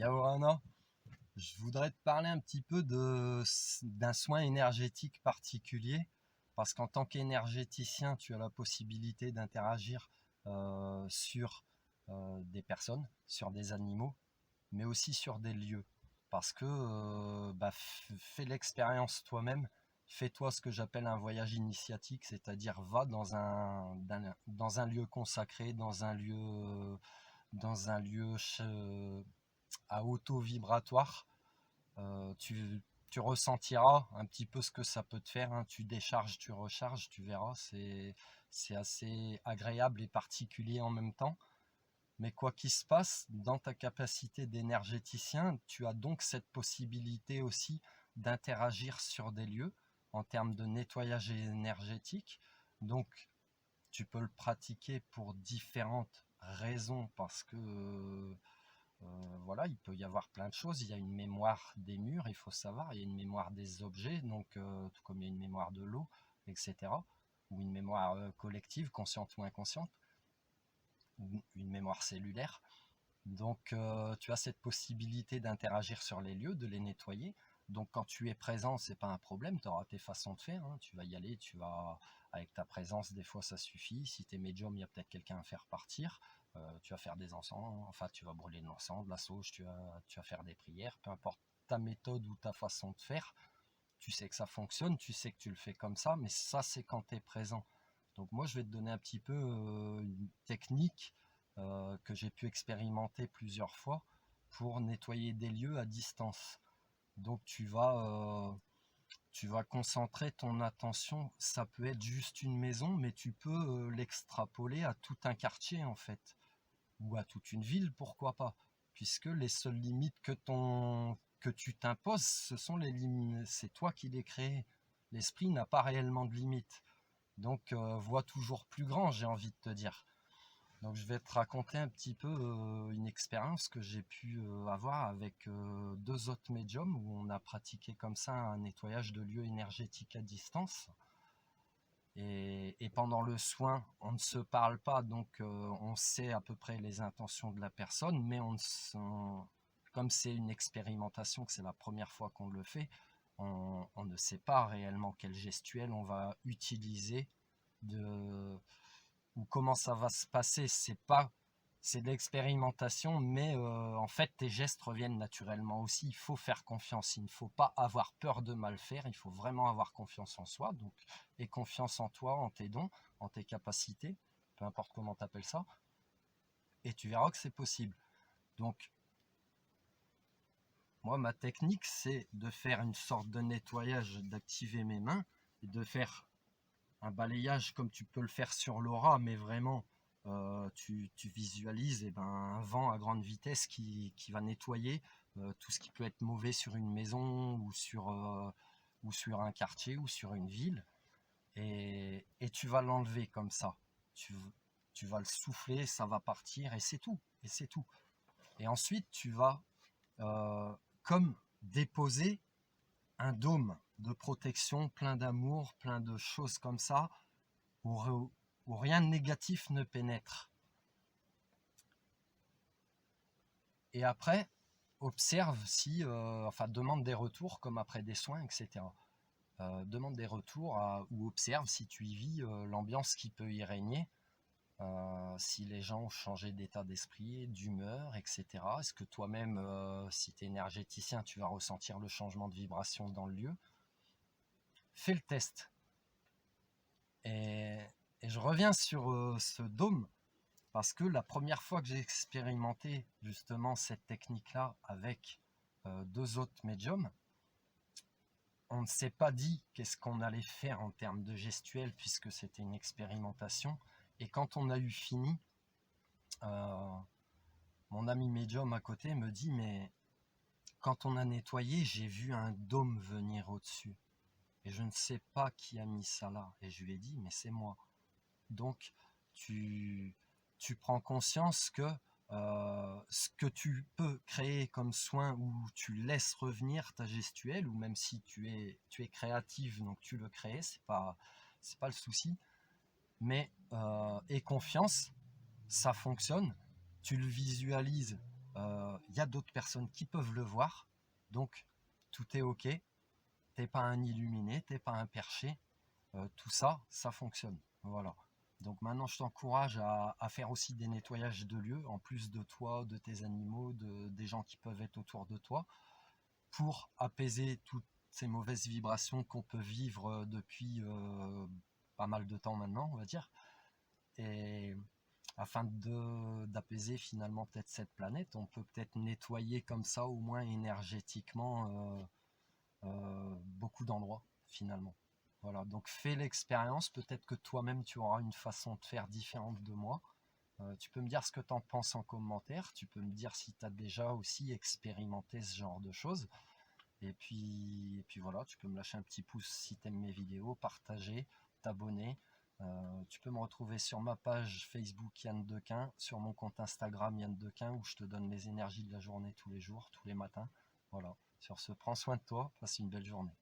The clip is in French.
Yaorana, je voudrais te parler un petit peu d'un soin énergétique particulier, parce qu'en tant qu'énergéticien, tu as la possibilité d'interagir sur des personnes, sur des animaux, mais aussi sur des lieux. Parce que fais l'expérience toi-même, fais-toi ce que j'appelle un voyage initiatique, c'est-à-dire va dans un lieu consacré, dans un lieu à auto-vibratoire. Tu ressentiras un petit peu ce que ça peut te faire, hein. Tu décharges, tu recharges, tu verras, c'est assez agréable et particulier en même temps. Mais quoi qu'il se passe, dans ta capacité d'énergéticien, tu as donc cette possibilité aussi d'interagir sur des lieux en termes de nettoyage énergétique. Donc, tu peux le pratiquer pour différentes raisons parce que voilà, il peut y avoir plein de choses. Il y a une mémoire des murs, il faut savoir, il y a une mémoire des objets, donc tout comme il y a une mémoire de l'eau, etc. Ou une mémoire collective, consciente ou inconsciente, ou une mémoire cellulaire. Donc tu as cette possibilité d'interagir sur les lieux, de les nettoyer. Donc quand tu es présent, c'est pas un problème, tu auras tes façons de faire, hein. Tu vas y aller, tu vas avec ta présence, des fois ça suffit. Si tu es médium, il y a peut-être quelqu'un à faire partir. Tu vas faire des encens, enfin tu vas brûler de l'encens, de la sauge, tu vas faire des prières, peu importe ta méthode ou ta façon de faire. Tu sais que ça fonctionne, tu sais que tu le fais comme ça, mais ça c'est quand tu es présent. Donc moi je vais te donner un petit peu une technique que j'ai pu expérimenter plusieurs fois pour nettoyer des lieux à distance. Donc tu vas concentrer ton attention, ça peut être juste une maison, mais tu peux l'extrapoler à tout un quartier en fait, ou à toute une ville, pourquoi pas, puisque les seules limites que tu t'imposes, ce sont les limites, c'est toi qui les crées. L'esprit n'a pas réellement de limites. Donc vois toujours plus grand, j'ai envie de te dire. Donc je vais te raconter un petit peu une expérience que j'ai pu avoir avec deux autres médiums où on a pratiqué comme ça un nettoyage de lieux énergétiques à distance. Et pendant le soin, on ne se parle pas, donc on sait à peu près les intentions de la personne, mais comme c'est une expérimentation, que c'est la première fois qu'on le fait, on ne sait pas réellement quel gestuel on va utiliser de, ou comment ça va se passer. C'est de l'expérimentation, mais en fait tes gestes reviennent naturellement aussi. Il faut faire confiance, il ne faut pas avoir peur de mal faire, il faut vraiment avoir confiance en soi, donc, et confiance en toi, en tes dons, en tes capacités, peu importe comment tu appelles ça, et tu verras que c'est possible. Donc moi ma technique c'est de faire une sorte de nettoyage, d'activer mes mains et de faire un balayage comme tu peux le faire sur l'aura, mais vraiment, tu visualises un vent à grande vitesse qui va nettoyer tout ce qui peut être mauvais sur une maison ou sur un quartier ou sur une ville. Et tu vas l'enlever comme ça. Tu, tu vas le souffler, ça va partir et c'est tout. Et c'est tout. Et ensuite, tu vas euh, comme déposer un dôme de protection, plein d'amour, plein de choses comme ça, où rien de négatif ne pénètre. Et après, observe si, enfin, demande des retours comme après des soins, etc. Demande des retours ou observe si tu y vis l'ambiance qui peut y régner, si les gens ont changé d'état d'esprit, d'humeur, etc. Est-ce que toi-même, si tu es énergéticien, tu vas ressentir le changement de vibration dans le lieu? Fais le test. Et, et je reviens sur ce dôme. Parce que la première fois que j'ai expérimenté justement cette technique-là avec deux autres médiums, on ne s'est pas dit qu'est-ce qu'on allait faire en termes de gestuelle puisque c'était une expérimentation. Et quand on a eu fini, euh, mon ami médium à côté me dit mais quand on a nettoyé, j'ai vu un dôme venir au-dessus. Et je ne sais pas qui a mis ça là. Et je lui ai dit mais c'est moi. Donc tu, tu prends conscience que ce que tu peux créer comme soin où tu laisses revenir ta gestuelle, ou même si tu es créative, donc tu le crées, c'est pas le souci, mais aie confiance, ça fonctionne, tu le visualises Il y a d'autres personnes qui peuvent le voir, donc tout est ok. T'es pas un illuminé, t'es pas un perché. Tout ça, ça fonctionne. Voilà. Donc maintenant, je t'encourage à faire aussi des nettoyages de lieux, en plus de toi, de tes animaux, des gens qui peuvent être autour de toi, pour apaiser toutes ces mauvaises vibrations qu'on peut vivre depuis pas mal de temps maintenant, on va dire. Et afin d'apaiser finalement peut-être cette planète, on peut peut-être nettoyer comme ça, au moins énergétiquement, beaucoup d'endroits finalement. Voilà, donc fais l'expérience, peut-être que toi-même tu auras une façon de faire différente de moi. Tu peux me dire ce que tu en penses en commentaire, tu peux me dire si tu as déjà aussi expérimenté ce genre de choses. Et puis voilà, tu peux me lâcher un petit pouce si tu aimes mes vidéos, partager, t'abonner. Tu peux me retrouver sur ma page Facebook Yann Dequin, sur mon compte Instagram Yann Dequin, où je te donne les énergies de la journée tous les jours, tous les matins. Voilà, sur ce, prends soin de toi, passe une belle journée.